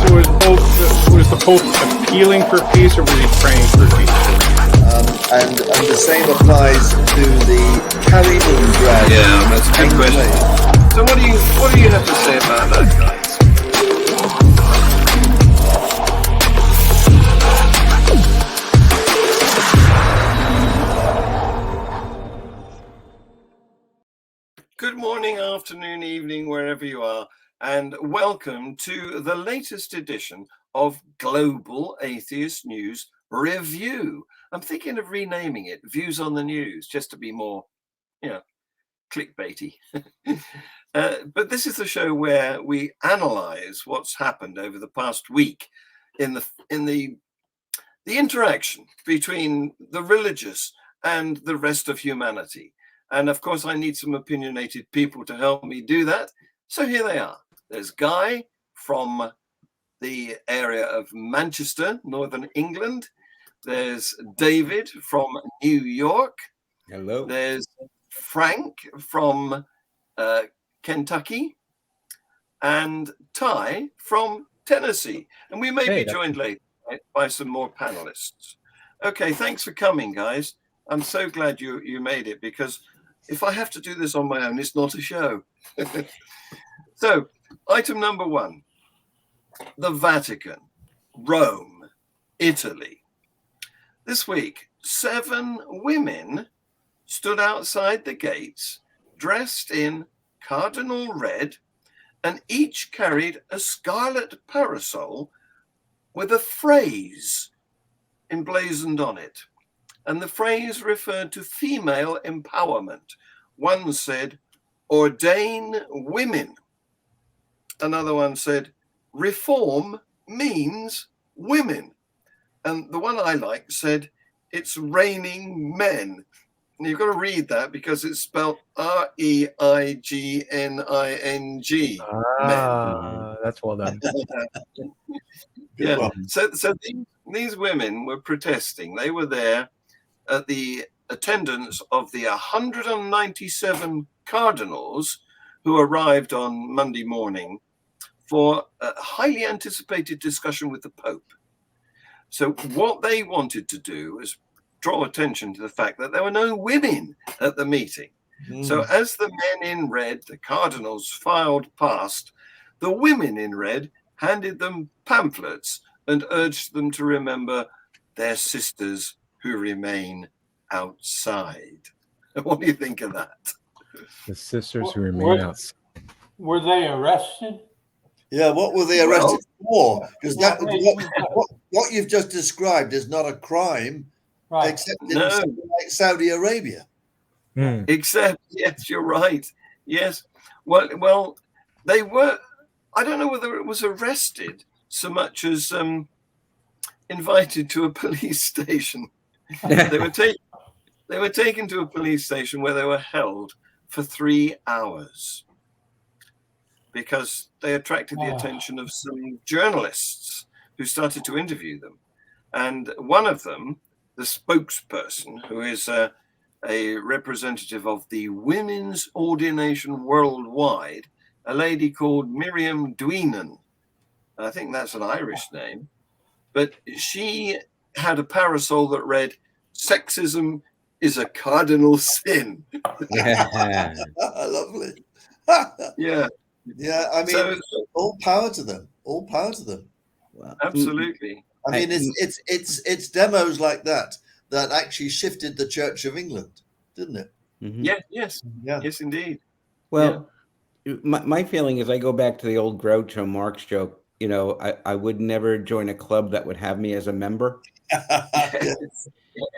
Was the Pope appealing for peace, or was he praying for peace? And the same applies to the carry on drag. Yeah, that's a good question. So what do you have to say about that, guys? Good morning, afternoon, evening, wherever you are, and welcome to the latest edition of Global Atheist News Review. I'm thinking of renaming it Views on the News, just to be more, clickbaity. But this is the show where we analyze what's happened over the past week in the interaction between the religious and the rest of humanity. And of course, I need some opinionated people to help me do that. So here they are. There's Guy from the area of Manchester, Northern England. There's David from New York. Hello. There's Frank from Kentucky. And Ty from Tennessee. And we may be joined later by some more panelists. Okay, thanks for coming, guys. I'm so glad you made it, because if I have to do this on my own, it's not a show. So, item number one, the Vatican, Rome, Italy. This week, 7 women stood outside the gates, dressed in cardinal red, and each carried a scarlet parasol with a phrase emblazoned on it. And the phrase referred to female empowerment. One said, ordain women. Another one said, reform means women. And the one I like said, it's raining men. And you've got to read that because it's spelled R-E-I-G-N-I-N-G. That's well done. Yeah. So these women were protesting. They were there at the attendance of the 197 cardinals who arrived on Monday morning for a highly anticipated discussion with the Pope. So what they wanted to do was draw attention to the fact that there were no women at the meeting. So as the men in red, the cardinals, filed past, the women in red handed them pamphlets and urged them to remember their sisters who remain outside. What do you think of that? The sisters who remain outside. Were they arrested? Yeah, what were they arrested for? Because what you've just described is not a crime, Right. except in something like Saudi Arabia. Except, yes, you're right. Yes. Well, they were, I don't know whether it was arrested so much as invited to a police station. They were taken to a police station where they were held for 3 hours because they attracted the attention of some journalists who started to interview them. And one of them, the spokesperson, who is a representative of the Women's Ordination Worldwide, a lady called Miriam Dweenan. I think that's an Irish name. But she had a parasol that read, sexism is a cardinal sin. Lovely. Yeah. Yeah, I mean, all power to them. All power to them. Wow. Absolutely. I mean, it's demos like that actually shifted the Church of England, didn't it? Mm-hmm. Yes, indeed. Well, my feeling is I go back to the old Groucho Marx joke. I would never join a club that would have me as a member.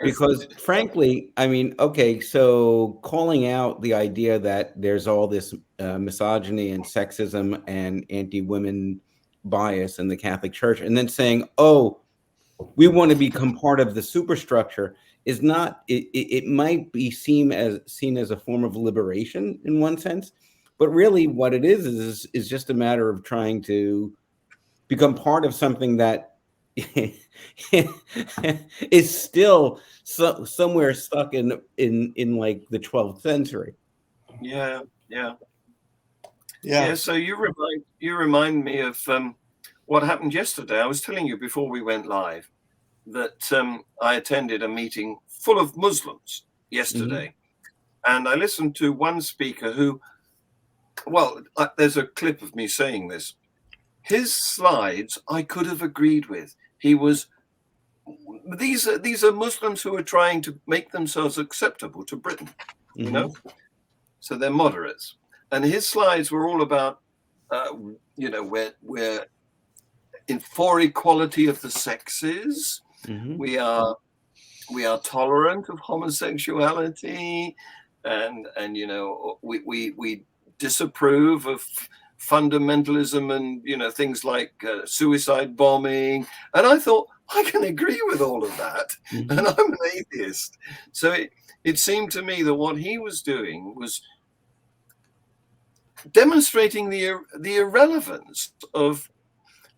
Because frankly, I mean, okay, so calling out the idea that there's all this misogyny and sexism and anti-women bias in the Catholic Church, and then saying, oh, we want to become part of the superstructure is not, it might be seen as a form of liberation in one sense, but really what it is just a matter of trying to become part of something that is still somewhere stuck in like the 12th century. Yeah. So you remind me of what happened yesterday, I was telling you before we went live that I attended a meeting full of Muslims yesterday. And I listened to one speaker who, well, there's a clip of me saying this. His slides I could have agreed with. He was, these are Muslims who are trying to make themselves acceptable to Britain, you know? So they're moderates. And his slides were all about, you know, we're for equality of the sexes. We are tolerant of homosexuality, and you know, we disapprove of fundamentalism and, you know, things like suicide bombing. And I thought, I can agree with all of that, and I'm an atheist. So it seemed to me that what he was doing was demonstrating the irrelevance of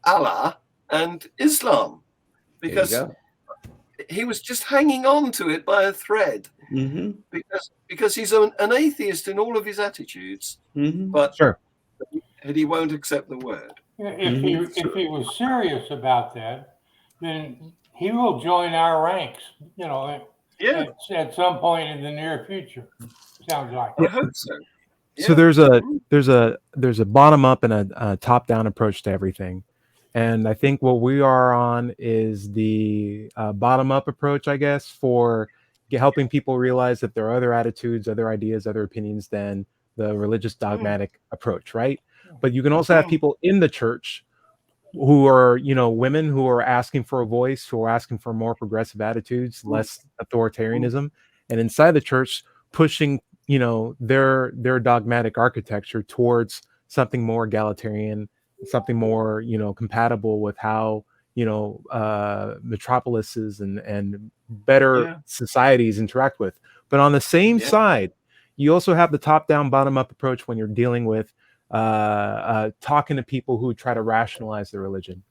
Allah and Islam, because he was just hanging on to it by a thread, because he's an atheist in all of his attitudes, but he won't accept the word. If he was serious about that, then he will join our ranks, you know, at some point in the near future. Sounds like. I hope so. So there's a bottom up and a top down approach to everything. And I think what we are on is the bottom up approach, I guess, for helping people realize that there are other attitudes, other ideas, other opinions than the religious dogmatic approach, right? But you can also have people in the church who are, you know, women who are asking for a voice, who are asking for more progressive attitudes, less authoritarianism, and inside the church pushing, you know, their dogmatic architecture towards something more egalitarian, something more, you know, compatible with how, you know, metropolises and better societies interact with. But on the same side, you also have the top down, bottom up approach when you're dealing with talking to people who try to rationalize their religion.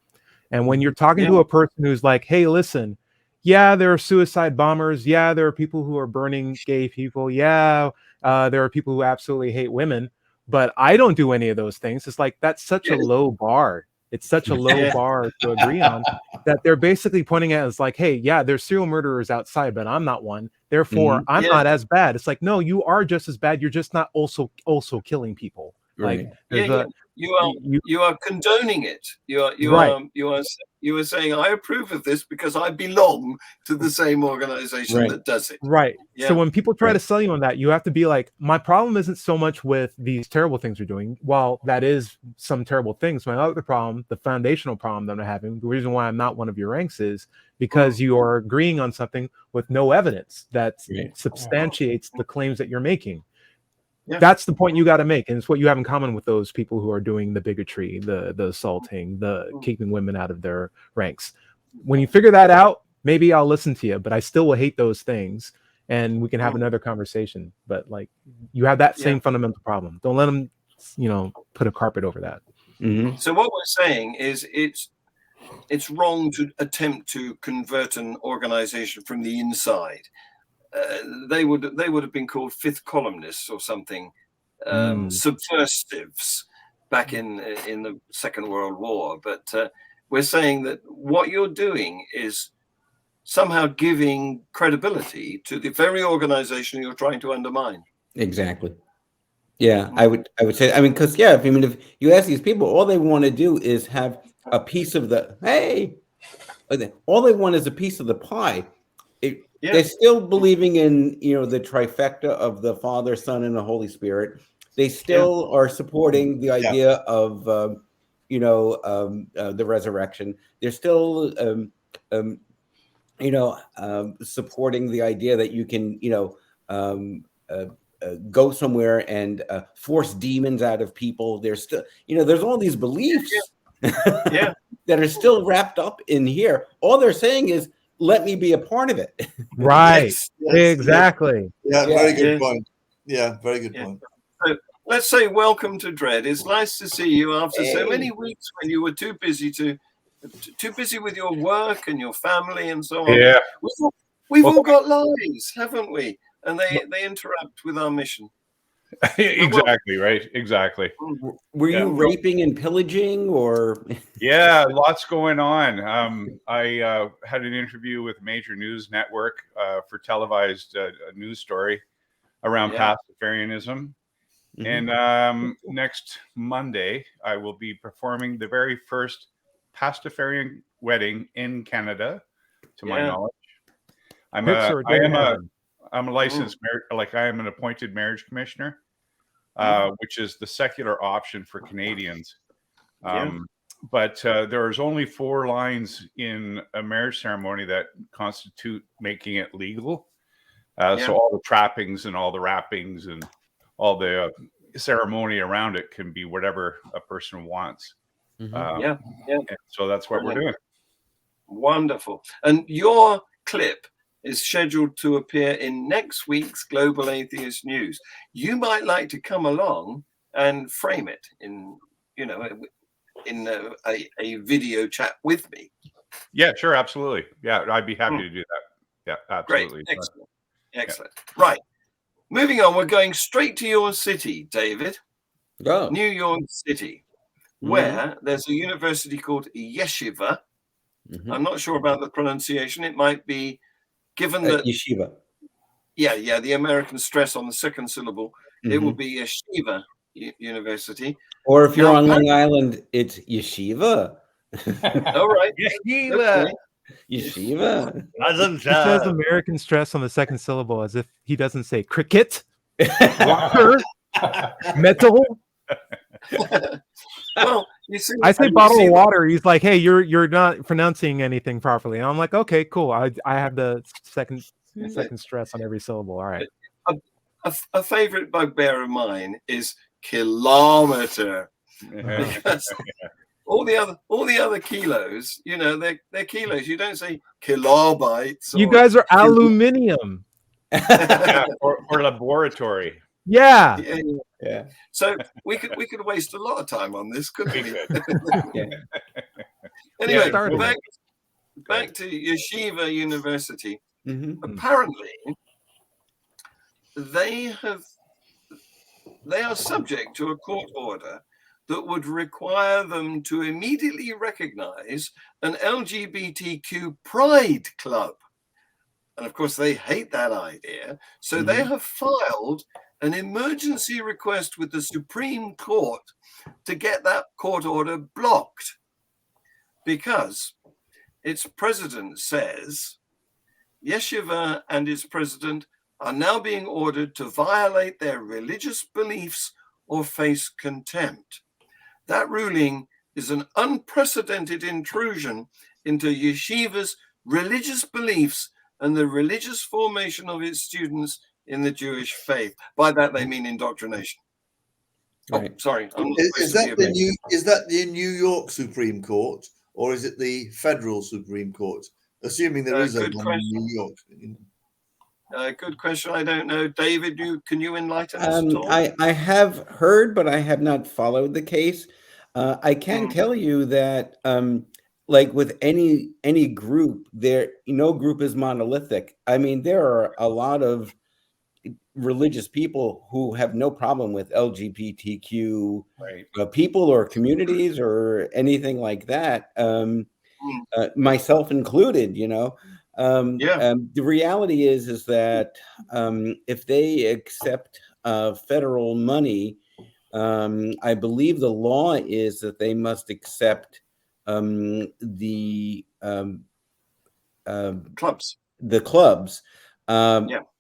And when you're talking to a person who's like, hey, listen, yeah, there are suicide bombers. Yeah, there are people who are burning gay people. Yeah, there are people who absolutely hate women. But I don't do any of those things. It's like, that's such a low bar. It's such a low bar to agree on, that they're basically pointing at as like, hey, yeah, there's serial murderers outside, but I'm not one. Therefore, I'm not as bad. It's like, no, you are just as bad. You're just not also killing people. Like, you are condoning it. You are saying, I approve of this because I belong to the same organization that does it. Right. So when people try to sell you on that, you have to be like, my problem isn't so much with these terrible things you're doing. While that is some terrible things, my other problem, the foundational problem that I'm having, the reason why I'm not one of your ranks is because you are agreeing on something with no evidence that substantiates the claims that you're making. That's the point you got to make, and it's what you have in common with those people who are doing the bigotry, the assaulting, the keeping women out of their ranks. When you figure that out, maybe I'll listen to you, but I still will hate those things, and we can have another conversation. But like, you have that same fundamental problem. Don't let them, you know, put a carpet over that. So what we're saying is it's wrong to attempt to convert an organization from the inside. They would have been called fifth columnists or something, subversives back in the Second World War. But we're saying that what you're doing is somehow giving credibility to the very organization you're trying to undermine. Exactly. Yeah, I would say. I mean, because if you ask these people, all they want to do is have a piece of the all they want is a piece of the pie. They're still believing in, you know, the trifecta of the Father, Son, and the Holy Spirit. They still are supporting the idea of, the resurrection. They're still, supporting the idea that you can, go somewhere and force demons out of people. There's still, there's all these beliefs that are still wrapped up in here. All they're saying is, let me be a part of it. Right. Exactly. Yeah, very good point. Yeah, very good point. So let's say welcome to Dread. It's nice to see you after so many weeks when you were too busy with your work and your family and so on. Yeah. We've all got lives, haven't we? And they interact with our mission. Exactly, right? Exactly. Were you raping and pillaging, or? Yeah, lots going on. I had an interview with a major news network for televised news story around pastafarianism. And next Monday, I will be performing the very first Pastafarian wedding in Canada, to my knowledge. I'm a licensed marriage, I am an appointed marriage commissioner, which is the secular option for Canadians. But there's only 4 lines in a marriage ceremony that constitute making it legal. So all the trappings and all the wrappings and all the ceremony around it can be whatever a person wants. And so that's what we're doing. Wonderful. And your clip is scheduled to appear in next week's Global Atheist News. You might like to come along and frame it in, a video chat with me. Yeah, sure, absolutely. Yeah, I'd be happy to do that. Yeah, absolutely. Great. Excellent. Right. Moving on, we're going straight to your city, David. New York City, where there's a university called Yeshiva. I'm not sure about the pronunciation. It might be, given that Yeshiva. Yeah, the American stress on the second syllable. It will be Yeshiva University. Or if you're on Long Island, it's Yeshiva. All right. Yeshiva. Yeshiva. He says American stress on the second syllable as if he doesn't say cricket, water, metal. Well, you see, I say bottle of water. He's like, "Hey, you're not pronouncing anything properly." And I'm like, "Okay, cool. I have the second stress on every syllable. All right." A favorite bugbear of mine is kilometer, because all the other kilos, they're kilos. You don't say kilobytes. You guys are aluminium. or laboratory. Yeah. So we could waste a lot of time on this, couldn't we? Anyway, back to Yeshiva University. Apparently, they are subject to a court order that would require them to immediately recognize an LGBTQ pride club. And of course, they hate that idea. So they have filed an emergency request with the Supreme Court to get that court order blocked, because its president says Yeshiva and its president are now being ordered to violate their religious beliefs or face contempt. That ruling is an unprecedented intrusion into Yeshiva's religious beliefs and the religious formation of its students in the Jewish faith. By that, they mean indoctrination. Right. Oh, sorry. Is that the New York Supreme Court, or is it the federal Supreme Court? Assuming there is a one in New York. Good question. I don't know. David, can you enlighten us at all? I have heard, but I have not followed the case. I can tell you that, like with any group, no group is monolithic. I mean, there are a lot of religious people who have no problem with LGBTQ people or communities or anything like that, myself included. The reality is that if they accept federal money, I believe the law is that they must accept the clubs. The clubs.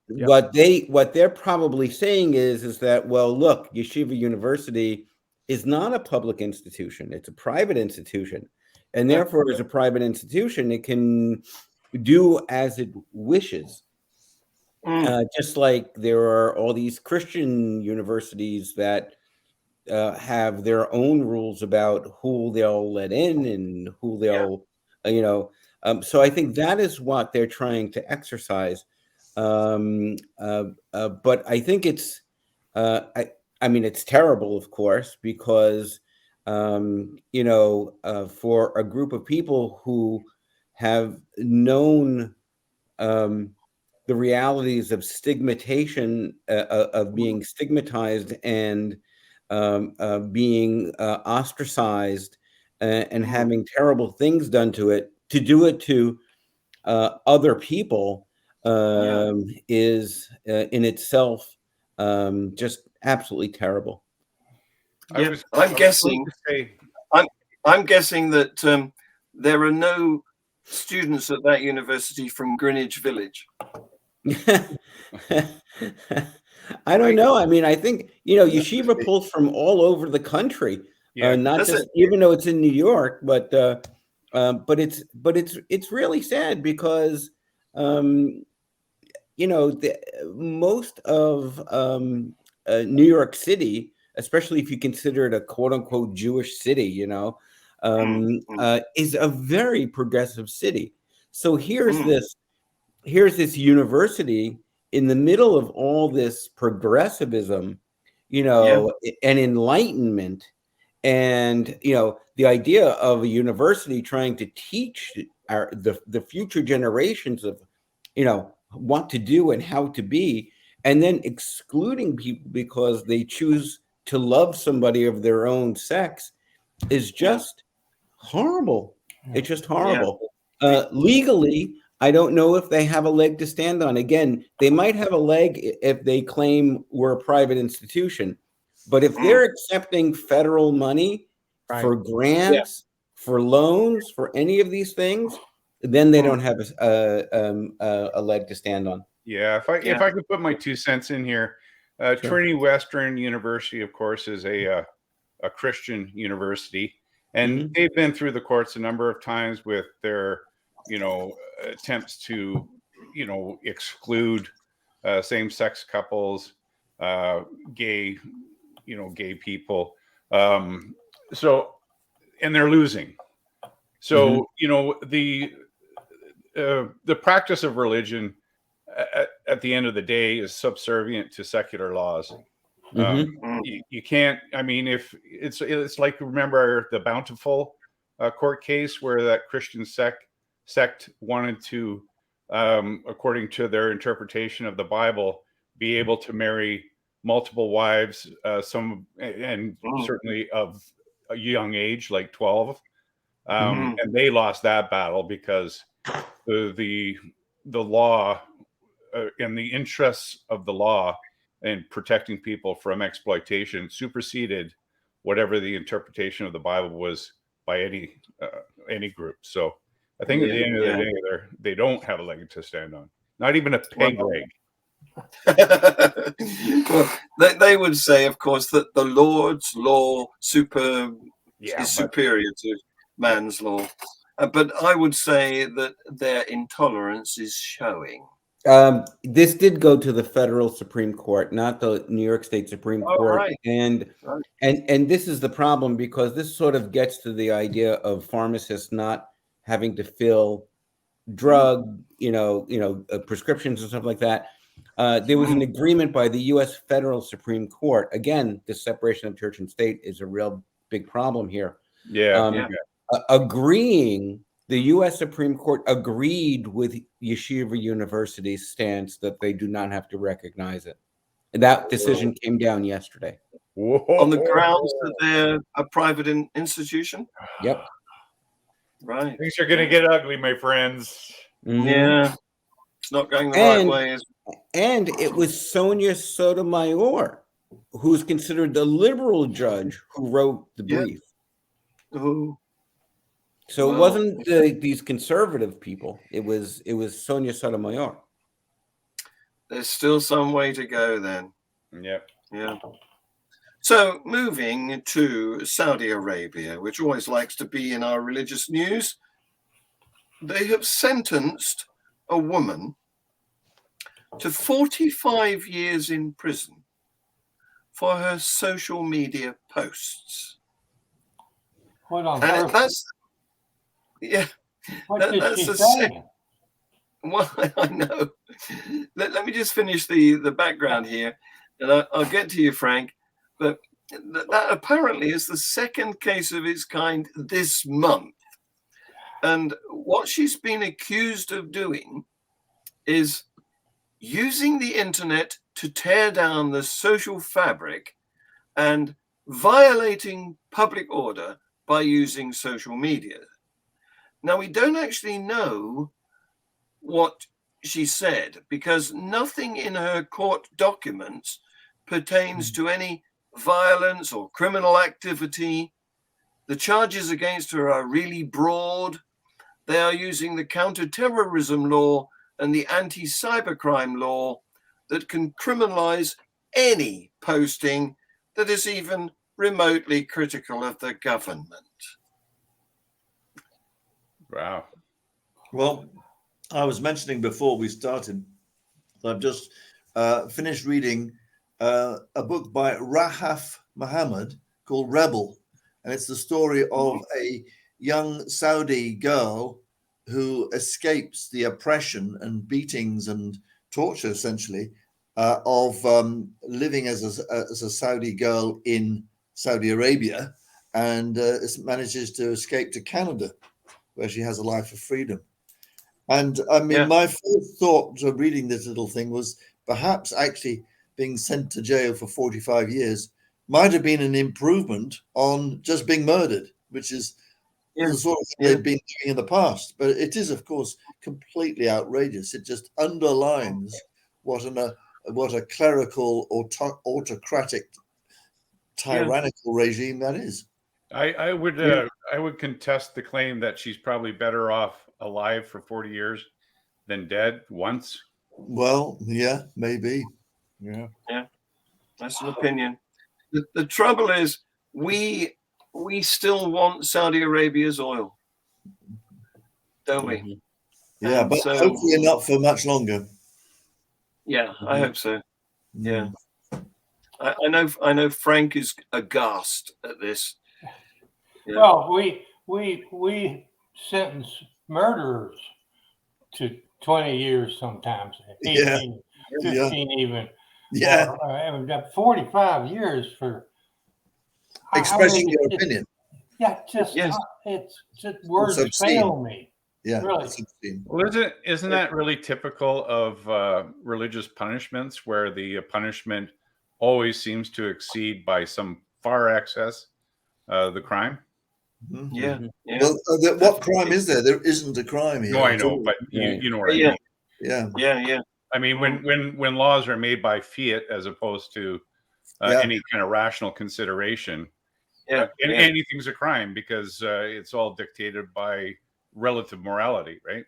What they're probably saying is that, well, look, Yeshiva University is not a public institution; it's a private institution, and therefore, as a private institution, it can do as it wishes. Just like there are all these Christian universities that have their own rules about who they'll let in and who they'll, so I think that is what they're trying to exercise. But I think it's, I mean, it's terrible, of course, because, for a group of people who have known the realities of stigmatization, of being stigmatized and being ostracized and having terrible things done to do it to other people is in itself just absolutely terrible. I'm guessing that there are no students at that university from Greenwich Village. I don't know. I mean, I think, yeshiva pulls from all over the country, not just even though it's in New York, but it's really sad because most of New York City, especially if you consider it a quote unquote Jewish city, is a very progressive city. So here's this university in the middle of all this progressivism, and enlightenment, and the idea of a university trying to teach the future generations of what to do and how to be, and then excluding people because they choose to love somebody of their own sex is just horrible. It's just horrible. Legally, I don't know if they have a leg to stand on. Again, they might have a leg if they claim we're a private institution, but if they're accepting federal money for grants, for loans, for any of these things, then they don't have a leg to stand on. Yeah, if I could put my 2 cents in here, Sure. Trinity Western University, of course, is a Christian university, and they've been through the courts a number of times with their, attempts to, exclude same-sex couples, gay people. So, and they're losing. So, the practice of religion at the end of the day is subservient to secular laws. You can't, I mean, if it's like, remember the Bountiful court case where that Christian sect wanted to, according to their interpretation of the Bible, be able to marry multiple wives, some, and certainly of a young age, like 12. And they lost that battle because the law, and the interests of the law and protecting people from exploitation superseded whatever the interpretation of the Bible was by any group. So I think at the end of the day, they don't have a leg to stand on, not even a peg leg. Well, they would say, of course, that the Lord's law is superior to man's law. But I would say that their intolerance is showing. This did go to the federal Supreme Court, not the New York State Supreme Court. Right. And this is the problem, because this sort of gets to the idea of pharmacists not having to fill drug, prescriptions and stuff like that. There was an agreement by the U.S. federal Supreme Court. Again, the separation of church and state is a real big problem here. Agreeing, the U.S. Supreme Court agreed with Yeshiva University's stance that they do not have to recognize it. And that decision came down yesterday. On the grounds that they're a private institution? Yep. Right. Things are going to get ugly, my friends. Yeah. It's not going the right way. And it was Sonia Sotomayor, who's considered the liberal judge, who wrote the brief. So it wasn't these conservative people. It was Sonia Sotomayor. There's still some way to go then. Yep. Yeah. So moving to Saudi Arabia, which always likes to be in our religious news, they have sentenced a woman to 45 years in prison for her social media posts. Hold on. What did she say? Well, I know. Let me just finish the background here, and I'll get to you, Frank. But that apparently is the second case of its kind this month. And what she's been accused of doing is using the internet to tear down the social fabric and violating public order by using social media. Now, we don't actually know what she said because nothing in her court documents pertains to any violence or criminal activity. The charges against her are really broad. They are using the counterterrorism law and the anti-cybercrime law that can criminalize any posting that is even remotely critical of the government. Wow. Well, I was mentioning before we started that I've just finished reading a book by Rahaf Muhammad called Rebel. And it's the story of a young Saudi girl who escapes the oppression and beatings and torture, essentially, of living as a Saudi girl in Saudi Arabia, and manages to escape to Canada, where she has a life of freedom. And I mean, my first thought to reading this little thing was perhaps actually being sent to jail for 45 years might have been an improvement on just being murdered, which is the sort of thing they've been doing in the past. But it is, of course, completely outrageous. It just underlines what a clerical or autocratic, tyrannical regime that is. I would contest the claim that she's probably better off alive for 40 years than dead once. Well, yeah, maybe. Yeah, that's an opinion. The trouble is, we still want Saudi Arabia's oil, don't we? Yeah, and but so, hopefully not for much longer. Yeah, I hope so. Yeah, I know Frank is aghast at this. Yeah. Well, we sentence murderers to 20 years sometimes, 18, 15 even. Yeah. 45 years for expressing your opinion. Yeah, it's just words fail me. Yeah, really. Well, isn't that really typical of religious punishments, where the punishment always seems to exceed by some far excess the crime? Mm-hmm. Yeah. Well, what crime is there? There isn't a crime here. No, I know, but you know what I mean. Yeah. I mean, when laws are made by fiat as opposed to any kind of rational consideration, anything's a crime because it's all dictated by relative morality, right?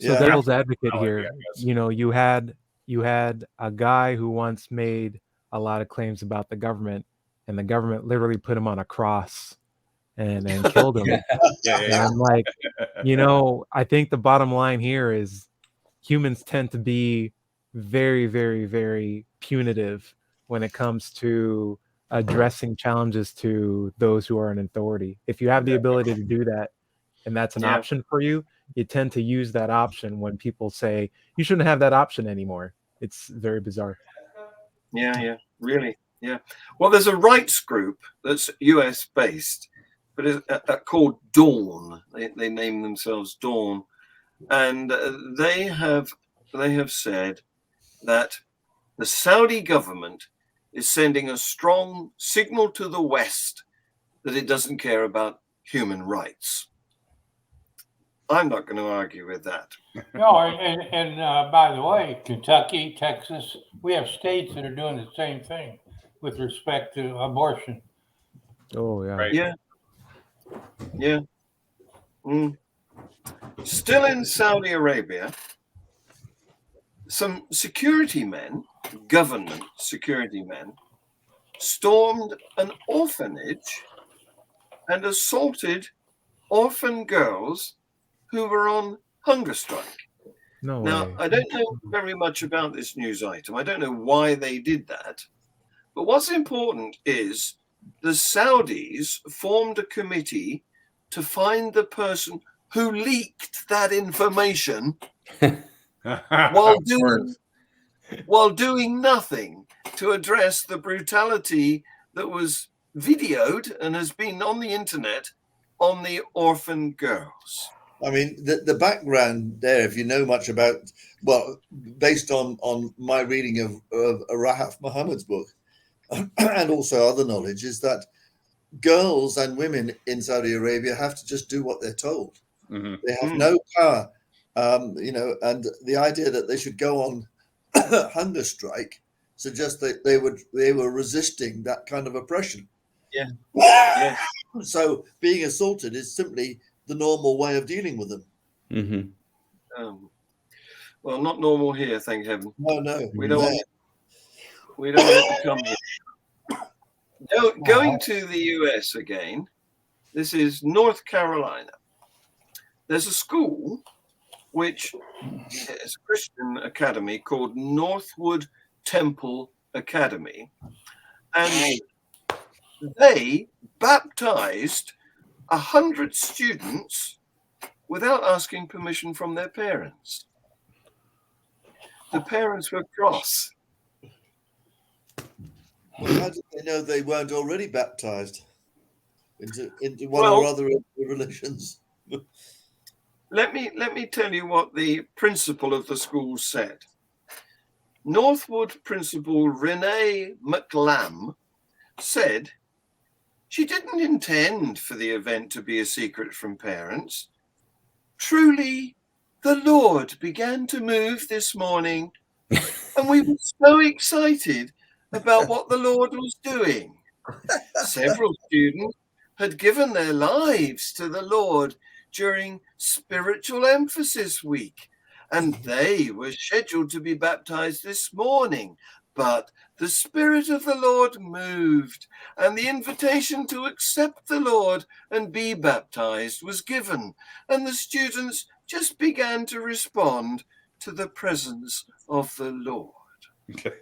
So devil's advocate here, you had a guy who once made a lot of claims about the government, and the government literally put him on a cross and killed him. And I'm like, I think the bottom line here is humans tend to be very, very, very punitive when it comes to addressing challenges to those who are in authority. If you have the ability to do that, and that's an option for you, you tend to use that option when people say you shouldn't have that option anymore. It's very bizarre. Yeah, really. Yeah. Well, there's a rights group that's US based, but it's called Dawn. They name themselves Dawn, and they have said that the Saudi government is sending a strong signal to the West that it doesn't care about human rights. I'm not going to argue with that. No, and by the way, Kentucky, Texas, we have states that are doing the same thing with respect to abortion. Oh, yeah. Right. Yeah. Still in Saudi Arabia, some security men, government security men, stormed an orphanage and assaulted orphan girls who were on hunger strike. No now, way. I don't know very much about this news item. I don't know why they did that. But what's important is the Saudis formed a committee to find the person who leaked that information while doing nothing to address the brutality that was videoed and has been on the internet on the orphan girls. I mean, the background there, if you know much about, well, based on my reading of Rahaf Muhammad's book and also other knowledge, is that girls and women in Saudi Arabia have to just do what they're told. Mm-hmm. They have no power, and the idea that they should go on hunger strike suggests that they were resisting that kind of oppression. Yeah. Yeah. So being assaulted is simply the normal way of dealing with them. Mm-hmm. Well, not normal here, thank heaven. No, we don't want it to come here. Going to the US again, this is North Carolina. There's a school which is a Christian academy called Northwood Temple Academy, and they baptized 100 students without asking permission from their parents. The parents were cross. Well, how did they know they weren't already baptized into one or other of the religions? Let me tell you what the principal of the school said. Northwood principal Renee McLam said she didn't intend for the event to be a secret from parents. Truly, the Lord began to move this morning, and we were so excited about what the Lord was doing. Several students had given their lives to the Lord during Spiritual Emphasis Week, and they were scheduled to be baptized this morning. But the Spirit of the Lord moved, and the invitation to accept the Lord and be baptized was given, and the students just began to respond to the presence of the Lord. Okay.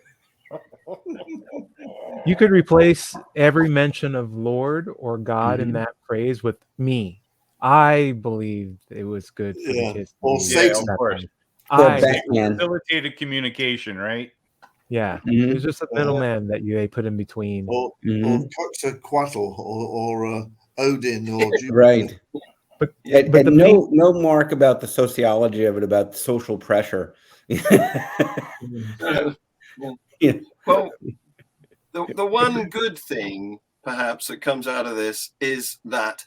You could replace every mention of Lord or God in that phrase with me. I believed it was good for the kids. Or Satan, of course. Facilitated communication, right? Yeah. It was just a middleman that they put in between. Or Quetzalcoatl or Odin or Jupiter. Right. But no mark about the sociology of it, about social pressure. Well, the one good thing perhaps that comes out of this is that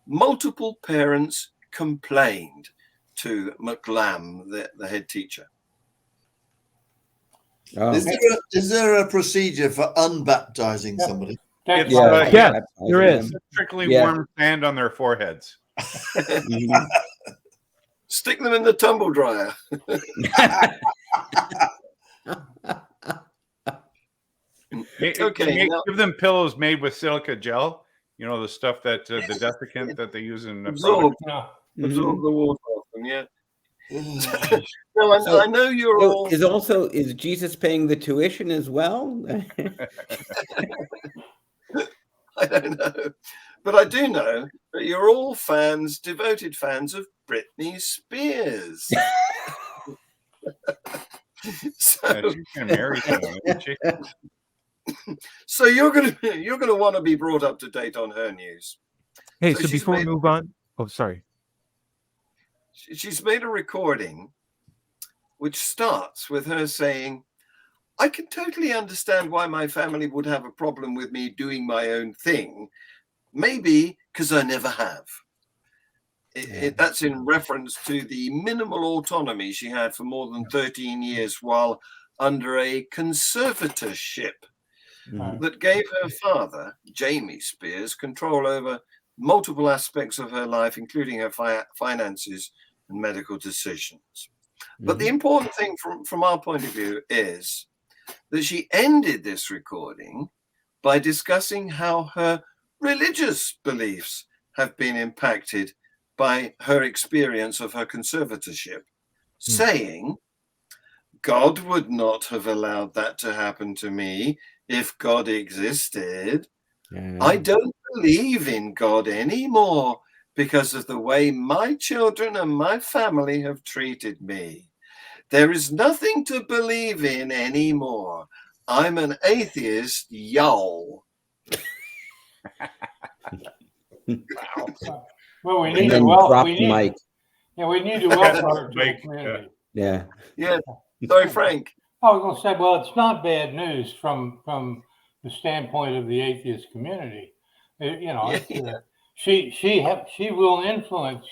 multiple parents complained to McLam, the head teacher. Oh. Is there a procedure for unbaptizing somebody? Yeah, there is. Strictly warm sand on their foreheads. Stick them in the tumble dryer. Okay, give them pillows made with silica gel. You know, the stuff that the desiccant that they use in absorb the water off them. Yeah. No, I know you're all. Is Jesus paying the tuition as well? I don't know, but I do know that you're all devoted fans of Britney Spears. So, she's gonna marry someone, isn't she? So you're gonna want to be brought up to date on her news. Hey, so before we move on, sorry. She's made a recording which starts with her saying, "I can totally understand why my family would have a problem with me doing my own thing. Maybe because I never have." That's in reference to the minimal autonomy she had for more than 13 years while under a conservatorship that gave her father, Jamie Spears, control over multiple aspects of her life, including her finances and medical decisions. But the important thing from our point of view is that she ended this recording by discussing how her religious beliefs have been impacted by her experience of her conservatorship, saying, "God would not have allowed that to happen to me if God existed. I don't believe in God anymore because of the way my children and my family have treated me. There is nothing to believe in anymore. I'm an atheist, y'all." Well, we need Yeah, we need to welcome her to the community. Yeah. Yeah. Sorry, Frank. I was going to say, well, it's not bad news from the standpoint of the atheist community. She will influence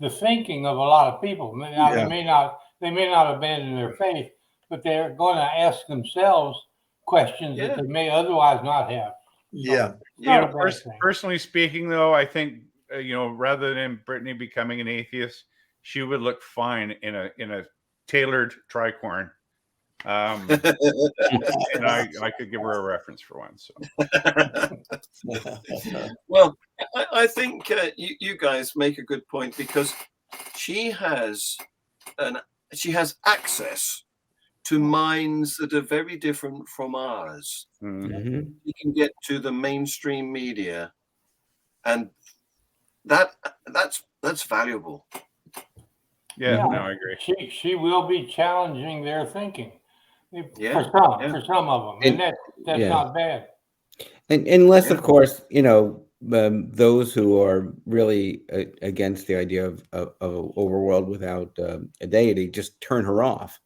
the thinking of a lot of people. Now, they may not abandon their faith, but they're going to ask themselves questions that they may otherwise not have. So, personally speaking, though, I think rather than Britney becoming an atheist, she would look fine in a tailored tricorn. And I could give her a reference for one. So, well, I think you guys make a good point, because she has access to minds that are very different from ours. Mm-hmm. You can get to the mainstream media, and that's valuable. Yeah, no, I agree. She will be challenging their thinking. For some of them, and that's not bad. And unless, of course, those who are really against the idea of an overworld without a deity just turn her off.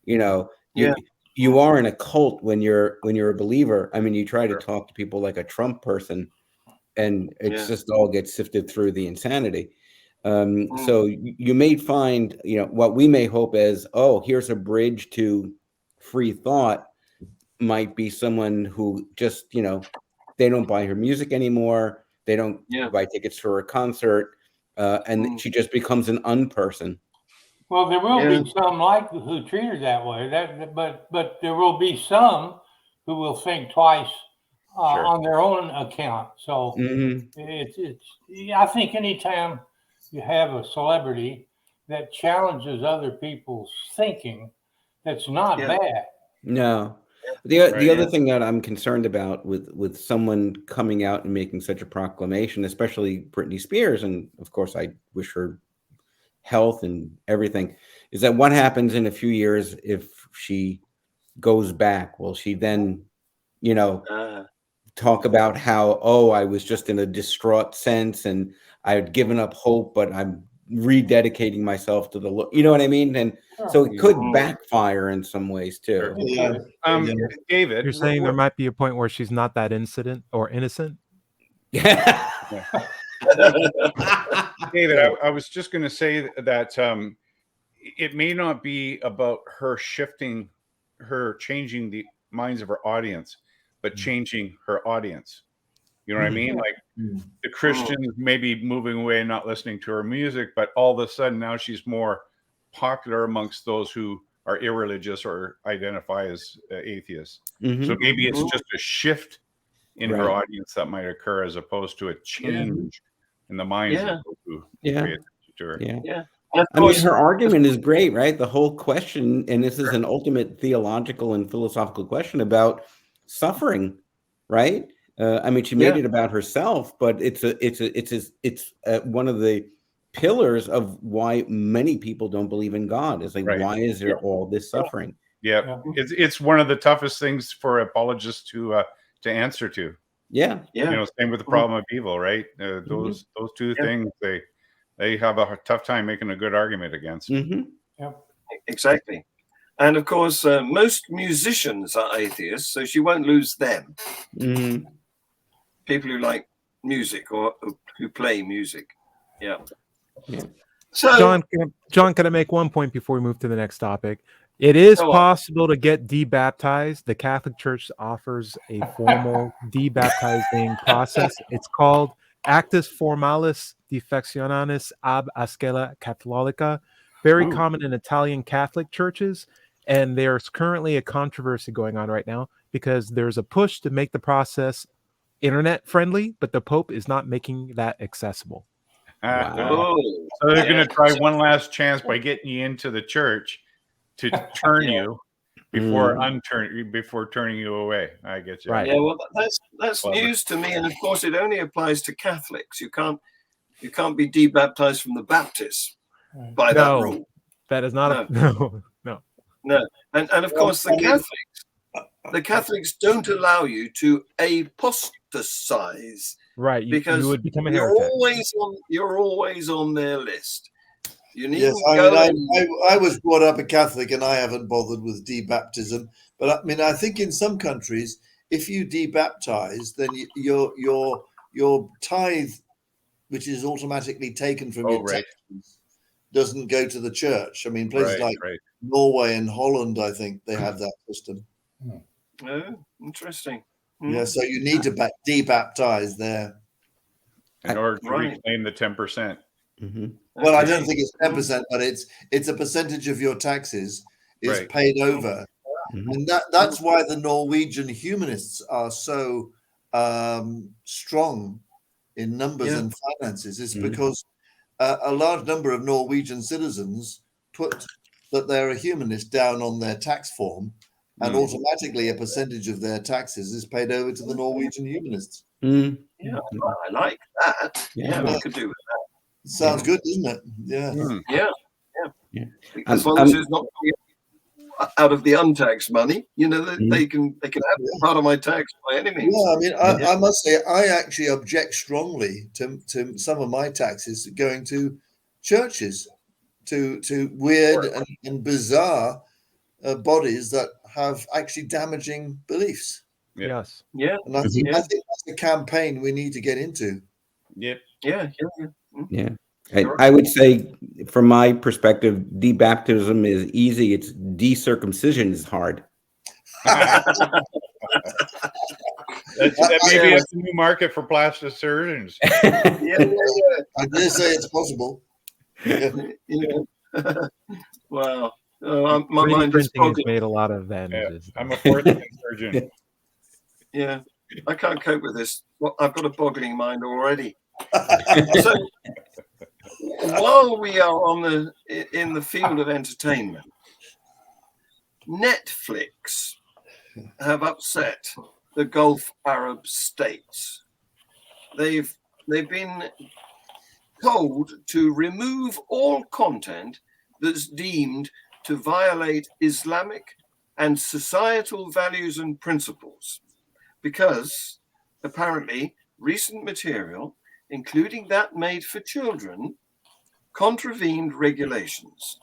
You are in a cult when you're a believer. I mean, you try to talk to people like a Trump person, and it's just all gets sifted through the insanity. So you may find, what we may hope is, here's a bridge to free thought, might be someone who just, they don't buy her music anymore. They don't buy tickets for her concert. And she just becomes an unperson. Well, there will be some who treat her that way. But there will be some who will think twice on their own account. So I think anytime you have a celebrity that challenges other people's thinking, that's not bad. No. The other thing that I'm concerned about with someone coming out and making such a proclamation, especially Britney Spears, and of course I wish her health and everything, is that what happens in a few years if she goes back? Will she then, talk about how, I was just in a distraught sense and I had given up hope, but I'm rededicating myself to the Lord, you know what I mean? And so it could backfire in some ways too. David, you're saying there might be a point where she's not that innocent. Yeah. David, I was just going to say that it may not be about her changing the minds of her audience, but changing her audience. You know what I mean? Like the Christians maybe moving away and not listening to her music, but all of a sudden now she's more popular amongst those who are irreligious or identify as atheists. So maybe it's just a shift in her audience that might occur, as opposed to a change in the minds of those who pay attention to her. I mean, her argument is great, right? The whole question, and this is an ultimate theological and philosophical question about suffering, right? I mean, she made it about herself, but it's one of the pillars of why many people don't believe in God. It's like, why is there all this suffering? It's one of the toughest things for apologists to answer to. Same with the problem of evil, right? Those two things, they have a tough time making a good argument against. Exactly. And of course, most musicians are atheists, so she won't lose them. People who like music or who play music. So, John, can I make one point before we move to the next topic? It is possible to get debaptized. The Catholic Church offers a formal debaptizing process. It's called Actus Formalis Defectionis ab Ascella Catholica. Very common in Italian Catholic churches. And there's currently a controversy going on right now because there's a push to make the process internet friendly, but the Pope is not making that accessible. So they're going to try one last chance by getting you into the church to turn you before turning you away. I get you. Right. Yeah, well, that's news to me, and of course, it only applies to Catholics. You can't be debaptized from the Baptists by that rule. That is not no. And of course, the Catholics don't allow you to apostatize. Right, because you would become a heretic. You're always on their list. You need Yes, I was brought up a Catholic, and I haven't bothered with debaptism. But I mean, I think in some countries, if you debaptize, then your tithe, which is automatically taken from your taxes, doesn't go to the church. I mean, places like Norway and Holland, I think they have that system. Oh, interesting. Yeah, so you need to debaptize there in order to reclaim the 10%. Well, I don't think it's 10%, but it's a percentage of your taxes is paid over, and that's why the Norwegian humanists are so strong in numbers and finances. Is because a large number of Norwegian citizens put that they're a humanist down on their tax form, and automatically a percentage of their taxes is paid over to the Norwegian humanists. Yeah, I like that. Yeah, I could do with that. Sounds good, doesn't it? Yeah. Yeah. As long as it's not out of the untaxed money, you know, they can have part of my tax by any means. Yeah, I mean, I must say, I actually object strongly to some of my taxes going to churches, to weird and bizarre bodies that have actually damaging beliefs. Yes. Yeah. And I think that's a campaign we need to get into. Yeah. Yeah. I would say, from my perspective, debaptism is easy. It's decircumcision is hard. Maybe it's a new market for plastic surgeons. I dare say it's possible. Wow. My mind is printing has made a lot of advantages. I'm a fourth surgeon. Yeah, I can't cope with this. Well, I've got a boggling mind already. So, while we are in the field of entertainment, Netflix have upset the Gulf Arab states. They've been told to remove all content that's deemed to violate Islamic and societal values and principles, because apparently recent material, including that made for children, contravened regulations.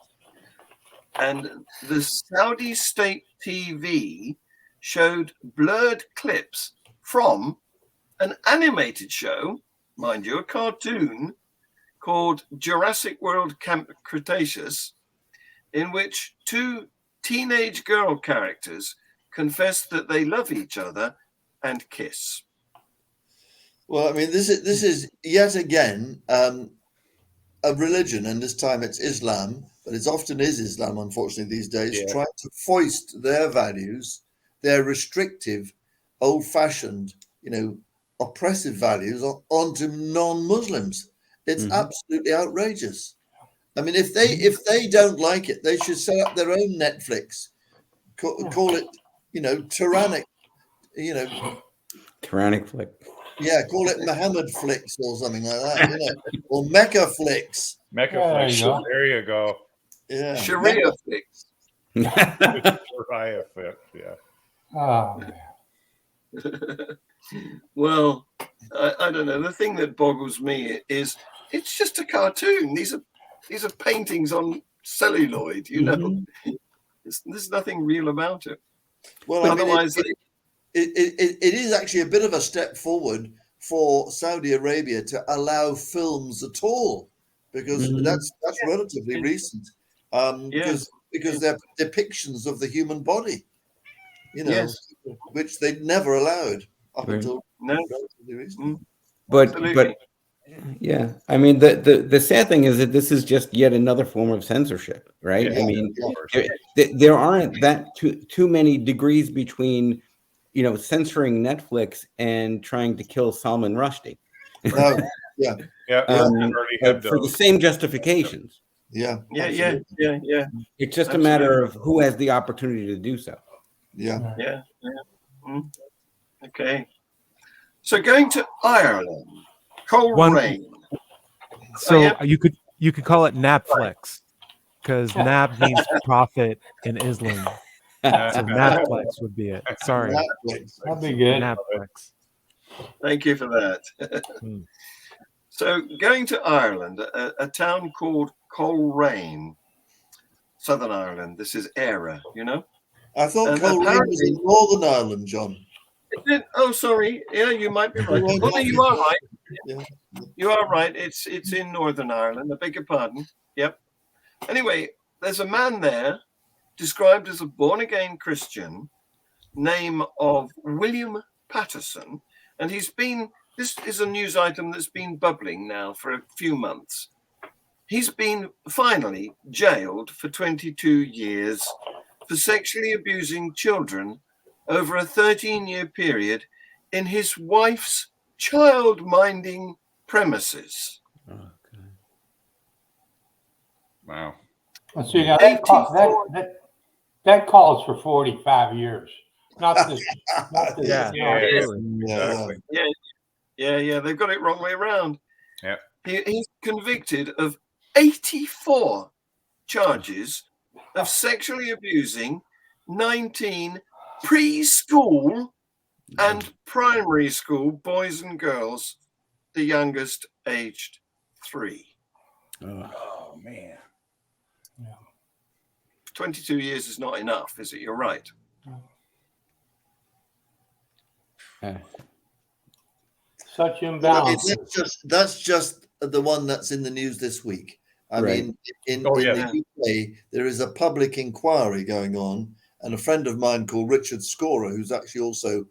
And the Saudi state TV showed blurred clips from an animated show, mind you, a cartoon, called Jurassic World Camp Cretaceous, in which two teenage girl characters confess that they love each other and kiss. Well, I mean, this is yet again a religion, and this time it's Islam, but it often is Islam, unfortunately, these days, trying to foist their values, their restrictive, old-fashioned, oppressive values onto non-Muslims. It's absolutely outrageous. I mean, if they don't like it, they should set up their own Netflix, call it, tyrannic, Tyrannic flick. Yeah, call it Muhammad Flicks or something like that, or Mecca Flicks. Mecca Flicks. There you go. Yeah. Sharia Flicks. Sharia Flicks. Yeah. Oh. Well, I don't know. The thing that boggles me is it's just a cartoon. These are paintings on celluloid. There's nothing real about it. Well, otherwise, it is actually a bit of a step forward for Saudi Arabia to allow films at all, because that's relatively recent. Because they're depictions of the human body, which they never allowed up until relatively recent. But yeah, I mean, the sad thing is that this is just yet another form of censorship, right? I mean, there aren't that too many degrees between, censoring Netflix and trying to kill Salman Rushdie. No, for the same justifications. Yeah. It's just a matter of who has the opportunity to do so. Yeah. Okay. So going to Ireland, rain. So you could call it Napflex, because Nab means prophet in Islam. So Napflex would be it. Sorry. That'd be good. Napflex. Thank you for that. So going to Ireland, a town called Coleraine, Southern Ireland. This is Era, you know. I thought Coleraine was in Northern Ireland, John. Oh, sorry. Yeah, you might be right. Oh, no, you are right. Yeah. You are right. It's in Northern Ireland. I beg your pardon. Yep. Anyway, there's a man there described as a born-again Christian, name of William Patterson, and this is a news item that's been bubbling now for a few months. He's been finally jailed for 22 years for sexually abusing children over a 13-year period in his wife's child-minding premises. Okay. Wow. Let's see, now that calls for 45 years. Not this. Exactly. Yeah. They've got it wrong way around. Yeah. He's convicted of 84 charges of sexually abusing 19 preschool and primary school boys and girls, the youngest aged 3. Oh man. 22 years is not enough, is it? You're right. Such imbalance. That's just the one that's in the news this week. I mean, in the UK, there is a public inquiry going on, and a friend of mine called Richard Scorer, who's actually also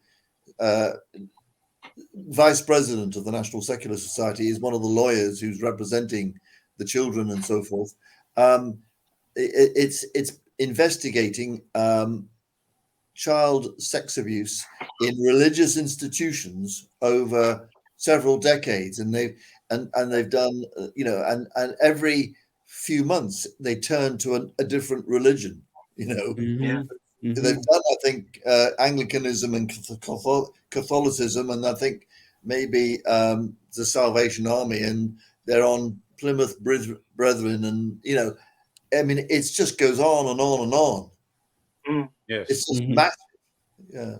vice president of the National Secular Society, is one of the lawyers who's representing the children and so forth. It's investigating child sex abuse in religious institutions over several decades, and they've done, and every few months they turn to a different religion. They've done, I think, Anglicanism and Catholicism, and I think maybe the Salvation Army, and they're on Plymouth Brethren, and I mean, it just goes on and on and on. Yes, it's just massive. Yeah.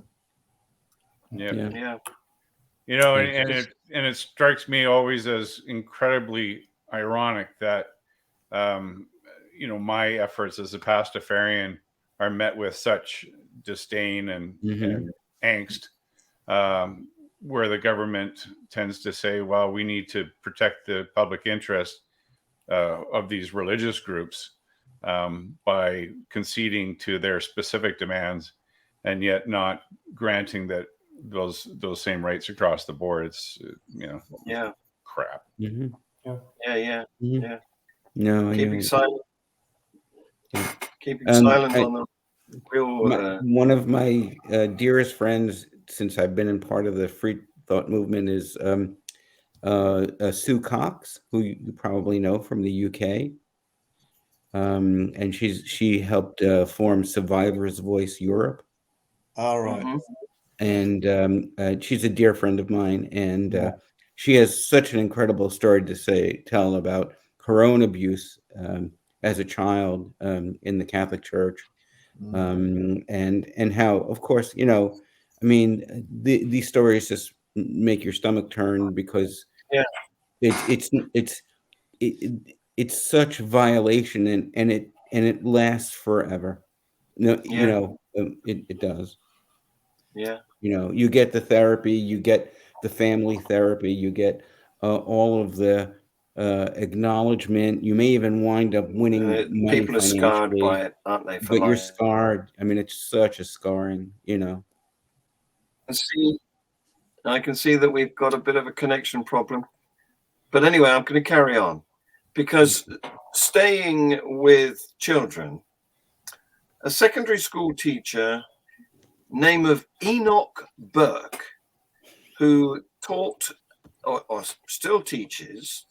And it strikes me always as incredibly ironic that my efforts as a pastafarian are met with such disdain and angst, where the government tends to say, well, we need to protect the public interest of these religious groups by conceding to their specific demands, and yet not granting that those same rights across the board. It's crap. No, keeping silent. Keeping silent on the real. One of my dearest friends, since I've been in part of the free thought movement, is Sue Cox, who you probably know from the UK. And she helped form Survivor's Voice Europe. All right. And she's a dear friend of mine, and she has such an incredible story to tell about her own abuse as a child in the Catholic Church, and how, of course, I mean, these stories just make your stomach turn, because it's such violation, and it lasts forever. It does. Yeah. You get the therapy, you get the family therapy, you get all of the acknowledgement. You may even wind up winning money. People are scarred by it, aren't they? But you're scarred. I mean, it's such a scarring, I can see that we've got a bit of a connection problem. But anyway, I'm going to carry on, because staying with children, a secondary school teacher, name of Enoch Burke, who taught or still teaches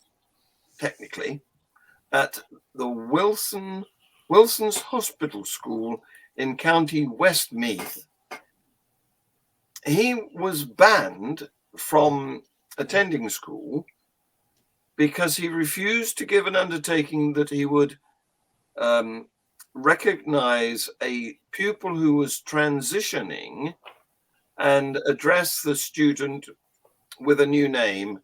technically at the Wilson's Hospital School in County Westmeath. He was banned from attending school because he refused to give an undertaking that he would recognize a pupil who was transitioning and address the student with a new name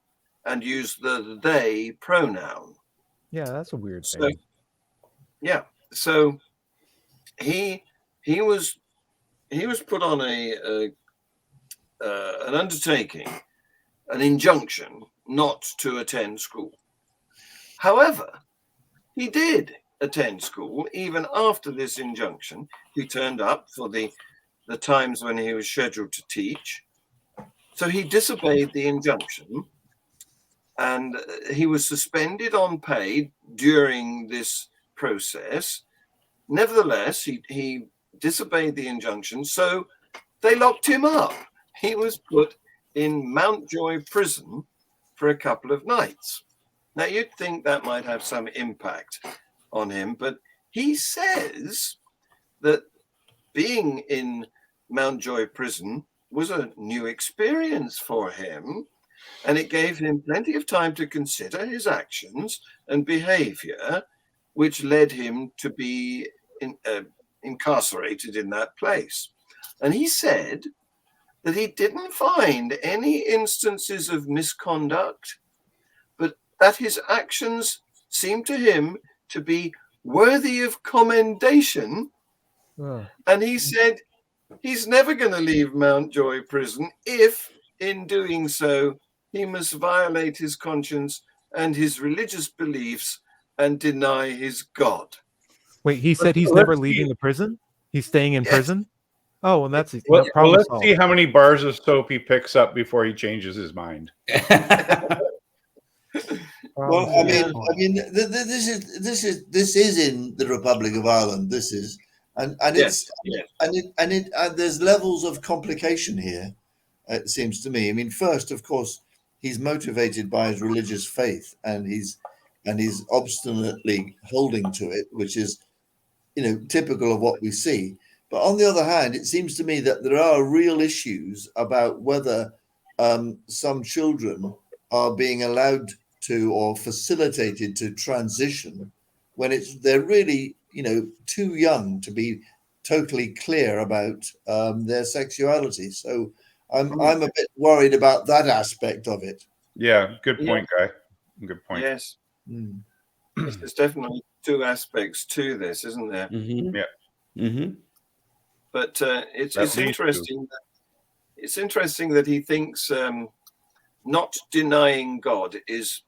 and use the they pronoun. Yeah, that's a weird So, thing. yeah, so he was put on an undertaking, an injunction not to attend school. However, he did attend school even after this injunction. He turned up for the times when he was scheduled to teach. So he disobeyed the injunction, and he was suspended on pay during this process. Nevertheless, he disobeyed the injunction, so they locked him up. He was put in Mountjoy prison for a couple of nights. Now, you'd think that might have some impact on him, but he says that being in Mountjoy prison was a new experience for him, and it gave him plenty of time to consider his actions and behavior, which led him to be incarcerated in that place. And he said that he didn't find any instances of misconduct, but that his actions seemed to him to be worthy of commendation. And he said he's never going to leave Mountjoy prison if, in doing so, he must violate his conscience and his religious beliefs and deny his God. Wait, he said he's never leaving the prison? He's staying in prison? Oh, well, that's well, let's see how many bars of soap he picks up before he changes his mind. Well, I mean, this is in the Republic of Ireland. This is, and Yes, there's levels of complication here. It seems to me. I mean, first, of course, he's motivated by his religious faith, and he's obstinately holding to it, which is, typical of what we see. But on the other hand, it seems to me that there are real issues about whether some children are being allowed to or facilitated to transition when they're really, too young to be totally clear about their sexuality. So I'm a bit worried about that aspect of it. Yeah, good point, Guy. Good point. Yes. There's definitely two aspects to this, isn't there? Mm-hmm. Yeah. Mm-hmm. But it's interesting. It's interesting that he thinks not denying God is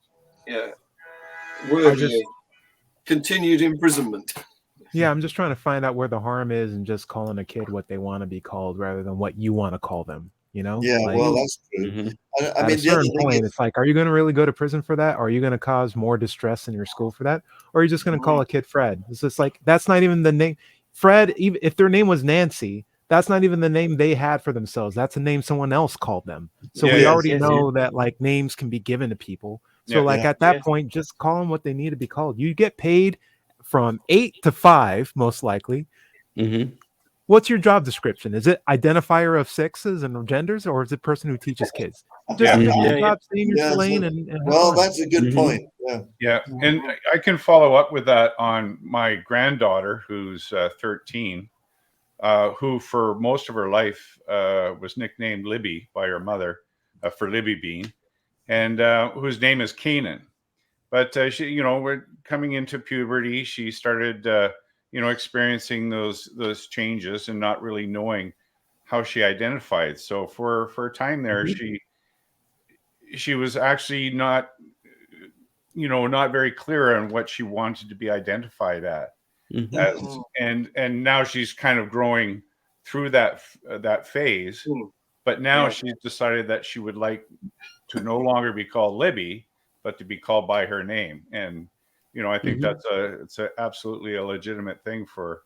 worthy of continued imprisonment. Yeah, I'm just trying to find out where the harm is in just calling a kid what they want to be called rather than what you want to call them. Yeah, well, that's true. Mm-hmm. At a certain point, it's like, are you going to really go to prison for that? Or are you going to cause more distress in your school for that? Or are you just going to call a kid Fred? It's just like, that's not even the name. Fred, even if their name was Nancy, that's not even the name they had for themselves. That's a name someone else called them. So we already know that like names can be given to people. So at that point, just call them what they need to be called. You get paid from 8 to 5, most likely. Mm-hmm. What's your job description? Is it identifier of sexes and genders, or is it person who teaches kids? Just your job, stay in your lane. That's a good point. Yeah, and I can follow up with that on my granddaughter, who's 13, who for most of her life was nicknamed Libby by her mother for Libby Bean, and whose name is Canaan. But she, we're coming into puberty. She started, experiencing those changes and not really knowing how she identified. So for a time there, she was actually not very clear on what she wanted to be identified as, and now she's kind of growing through that phase. But now she's decided that she would like to no longer be called Libby, but to be called by her name. And, I think it's absolutely a legitimate thing for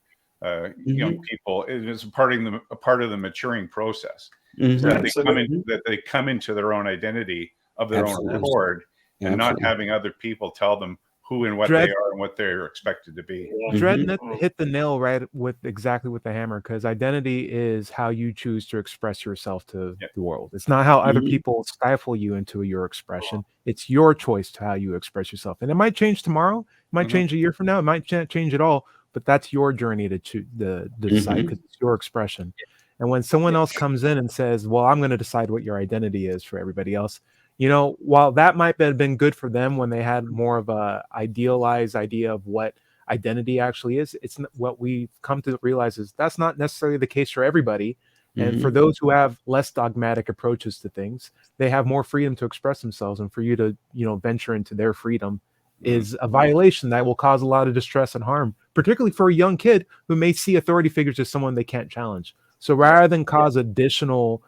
young people. It's a part of the maturing process. So that they come into their own identity of their own accord and not having other people tell them who and what they are and what they're expected to be. Dredd hit the nail right with the hammer, because identity is how you choose to express yourself to the world. It's not how other people stifle you into your expression. It's your choice to how you express yourself. And it might change tomorrow, it might change a year from now, it might change at all, but that's your journey to decide, because it's your expression. And when someone else comes in and says, well, I'm going to decide what your identity is for everybody else, while that might have been good for them when they had more of a idealized idea of what identity actually is, it's what we've come to realize is that's not necessarily the case for everybody. And for those who have less dogmatic approaches to things, they have more freedom to express themselves, and for you to venture into their freedom is a violation that will cause a lot of distress and harm, particularly for a young kid who may see authority figures as someone they can't challenge. So rather than cause additional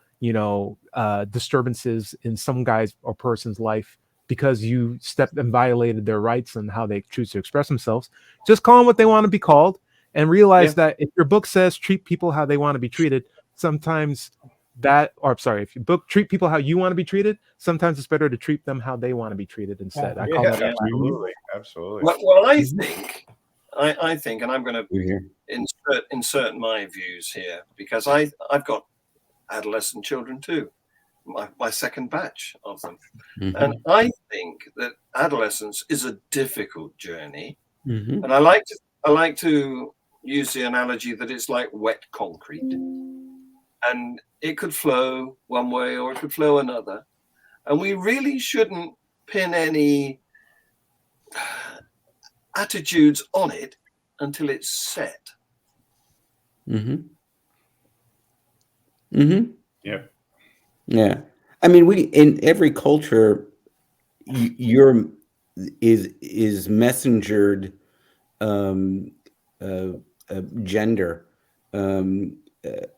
disturbances in some guy's or person's life because you stepped and violated their rights and how they choose to express themselves, just call them what they want to be called, and realize that if your book says treat people how they want to be treated, sometimes if your book treat people how you want to be treated, sometimes it's better to treat them how they want to be treated instead. I call that absolutely. Well, I think, and I'm going to insert my views here, because I've got adolescent children too, my second batch of them, and I think that adolescence is a difficult journey, and I like to use the analogy that it's like wet concrete, and it could flow one way or it could flow another, and we really shouldn't pin any attitudes on it until it's set. Yeah. I mean, in every culture, is messengered gender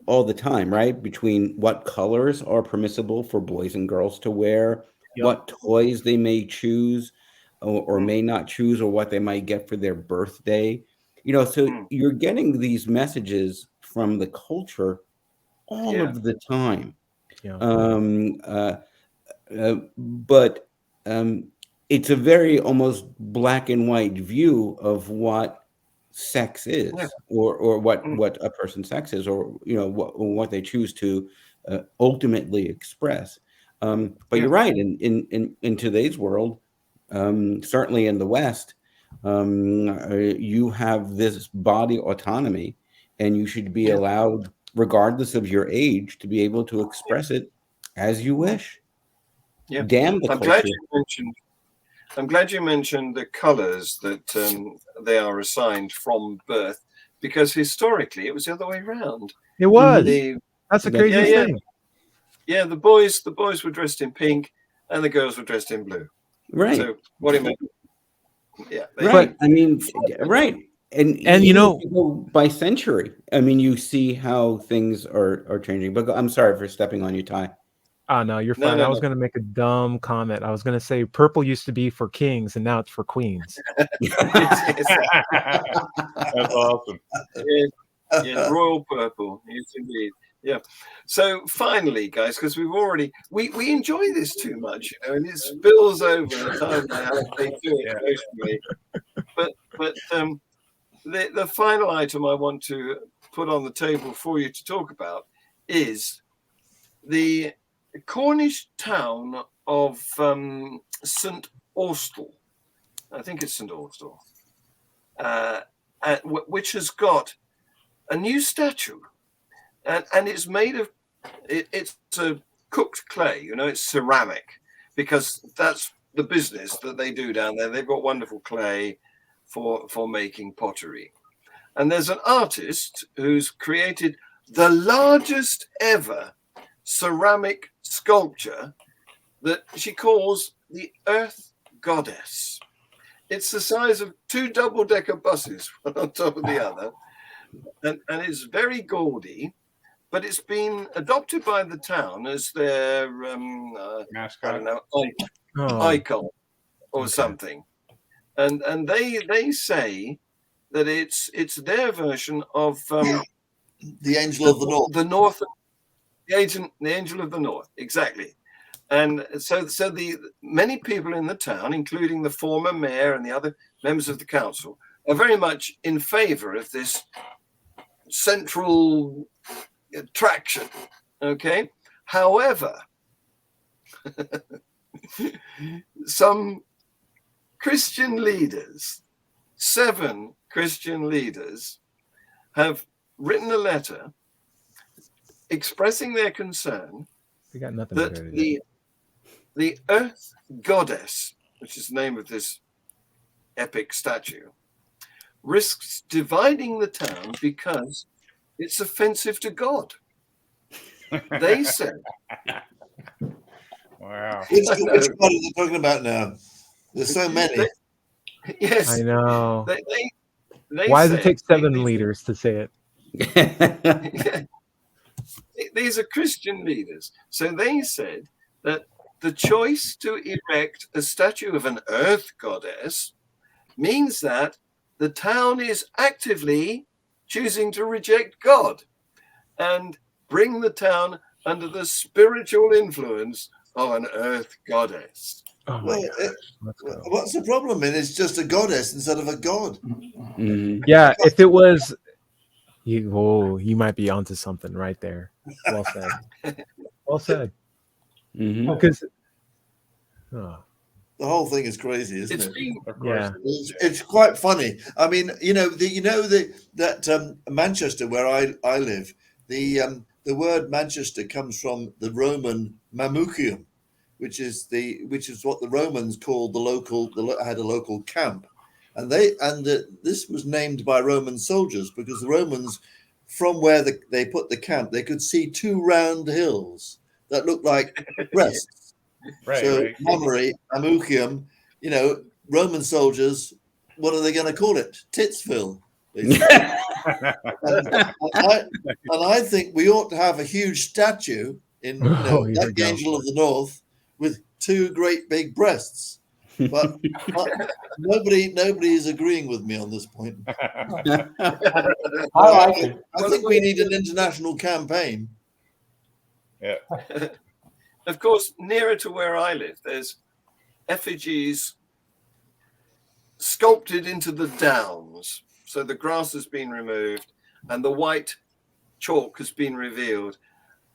all the time, right? Between what colors are permissible for boys and girls to wear, what toys they may choose or may not choose, or what they might get for their birthday. So you're getting these messages from the culture all of the time. But it's a very almost black and white view of what sex is, or what a person's sex is, or what they choose to ultimately express. But you're right. In today's world, certainly in the West, you have this body autonomy, and you should be allowed, regardless of your age, to be able to express it as you wish. Damn the culture. I'm glad you mentioned the colors that they are assigned from birth, because historically it was the other way around. It was. That's the craziest thing. Yeah, the boys were dressed in pink, and the girls were dressed in blue. Right. So what do you mean? Yeah. Right. I mean, right. And go by century, I mean, you see how things are changing. But I'm sorry for stepping on you, Ty. Oh, no, you're fine. I was going to make a dumb comment. I was going to say purple used to be for kings, and now it's for queens. That's awesome. Yeah, royal purple. Yes, indeed. Yeah. So finally, guys, because we enjoy this too much, and it spills over the time now. They do it emotionally. But the final item I want to put on the table for you to talk about is the Cornish town of St. Austell. I think it's St. Austell, which has got a new statue, and it's made of it's a cooked clay. It's ceramic, because that's the business that they do down there. They've got wonderful clay for making pottery, and there's an artist who's created the largest ever ceramic sculpture that she calls the Earth Goddess. It's the size of 2 double-decker buses, one on top of the other, and it's very gaudy, but it's been adopted by the town as their mascot, icon or something, and they say that it's their version of the Angel of the North. The North. The Angel of the North, exactly. And so the many people in the town, including the former mayor and the other members of the council, are very much in favor of this central attraction. Okay. However, some Christian leaders, 7 Christian leaders, have written a letter expressing their concern that the Earth Goddess, which is the name of this epic statue, risks dividing the town because it's offensive to God. They said. Wow. Which God are they talking about now? There's so many. Yes. I know. They Why does it said, take 7 leaders to say it? These are Christian leaders. So they said that the choice to erect a statue of an earth goddess means that the town is actively choosing to reject God and bring the town under the spiritual influence of an earth goddess. Oh Well, what's the problem? It's just a goddess instead of a god. Mm-hmm. Yeah, if it was, you might be onto something right there. Well said. Well said. Mm-hmm. Because the whole thing is crazy, isn't it? Yeah, it's quite funny. I mean, that Manchester, where I live, the word Manchester comes from the Roman Mamucium, which is what the Romans called had a local camp, and this was named by Roman soldiers because the Romans, from where they put the camp, they could see 2 round hills that looked like breasts. Right, so right. Mamucium, Roman soldiers, what are they going to call it? Titsville. and I think we ought to have a huge statue in like the Angel of the North with 2 great big breasts. But nobody is agreeing with me on this point. I like it. I think we need an international campaign. Yeah. Of course, nearer to where I live, there's effigies sculpted into the downs. So the grass has been removed and the white chalk has been revealed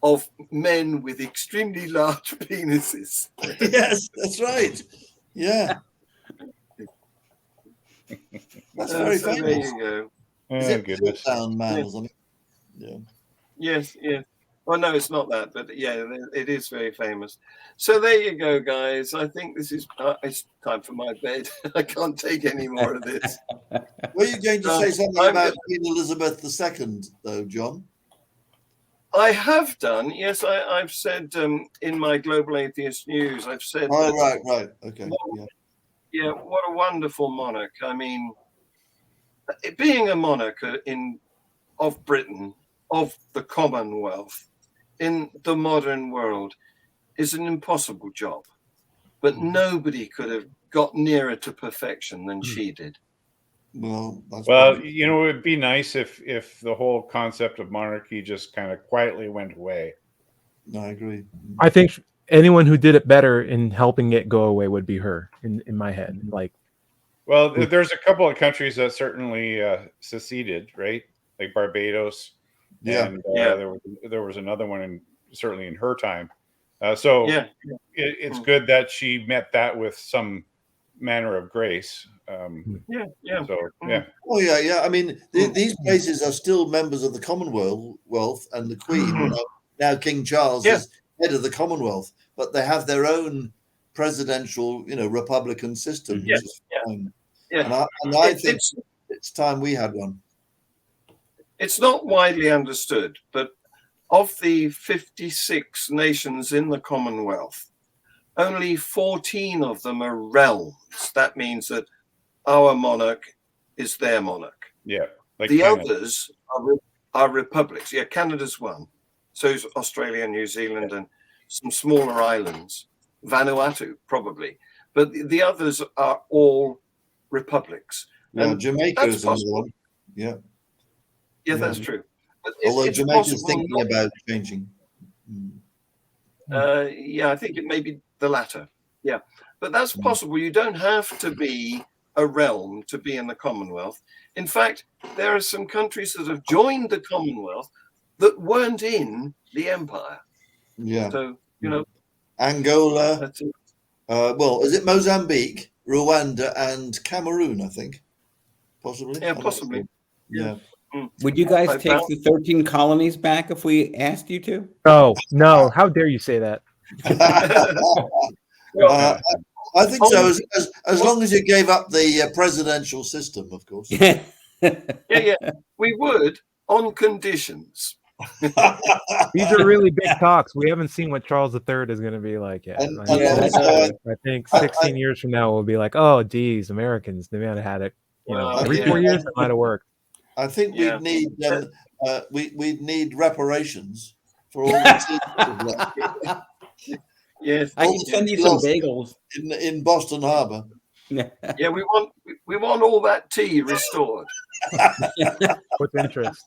of men with extremely large penises. Yes, that's right. Yeah. That's very famous. There you go. Is it goodness. Down Man or something? Yeah. Yes, yes. Well, no, it's not that, but yeah, it is very famous. So there you go, guys. I think this is it's time for my bed. I can't take any more of this. Were you going to say something about Queen Elizabeth II, though, John? I have done. Yes, I've said in my Global Atheist News, I've said. Oh, right. Okay. Yeah, what a wonderful monarch. I mean, being a monarch of Britain, of the Commonwealth, in the modern world is an impossible job, but nobody could have got nearer to perfection than she did. Well, it would be nice if the whole concept of monarchy just kind of quietly went away. No, I agree. I think anyone who did it better in helping it go away would be her in my head. Well, there's a couple of countries that certainly seceded, right? Like Barbados. Yeah. And there was another one certainly in her time. It's good that she met that with some manner of grace. Oh yeah. I mean, these places are still members of the Commonwealth, and the Queen, now King Charles, is head of the Commonwealth, but they have their own presidential, republican system. And I think it's time we had one. It's not widely understood, but of the 56 nations in the Commonwealth, only 14 of them are realms. That means that our monarch is their monarch. Yeah. Like the Canada. others are republics. Yeah, Canada's one. So is Australia, New Zealand, and some smaller islands. Vanuatu, probably. But the others are all republics. Yeah, Jamaica is another one. Yeah. Yeah, that's true. But although Jamaica is thinking about changing. I think it may be the latter. Yeah, but that's possible. You don't have to be a realm to be in the Commonwealth. In fact, there are some countries that have joined the Commonwealth that weren't in the empire. Yeah. So, Angola. Is it Mozambique, Rwanda, and Cameroon, I think? Possibly. Yeah, possibly. Yeah. Would you guys take the 13 colonies back if we asked you to? Oh, no. How dare you say that? I think so, as long as you gave up the presidential system, of course. Yeah. We would, on conditions. These are really big talks. We haven't seen what Charles III is going to be like yet. I think 16 years from now, we'll be like, oh, geez, Americans, they might have had it. Every 4 years, it might have worked. I think we'd need reparations for all the Yes, I can send you some bagels in Boston Harbor. Yeah, we want all that tea restored. With interest.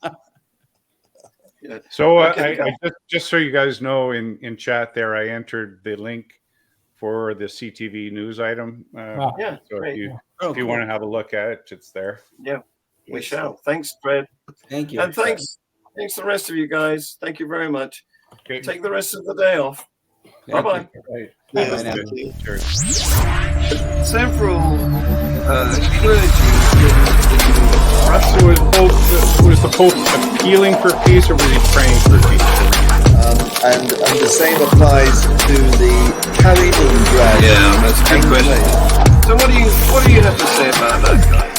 Yeah. So I just so you guys know, in chat there, I entered the link for the CTV news item. So if you want to have a look at it, it's there. Yeah, we shall. Thanks, Fred. Thank you. And thanks to the rest of you guys. Thank you very much. Okay. Take the rest of the day off. Bye-bye. Several clergy. Russ was the Pope appealing for peace, or was he praying for peace? And the same applies to the carried and drag. Yeah, that's a good question. So what do you have to say about that, guy?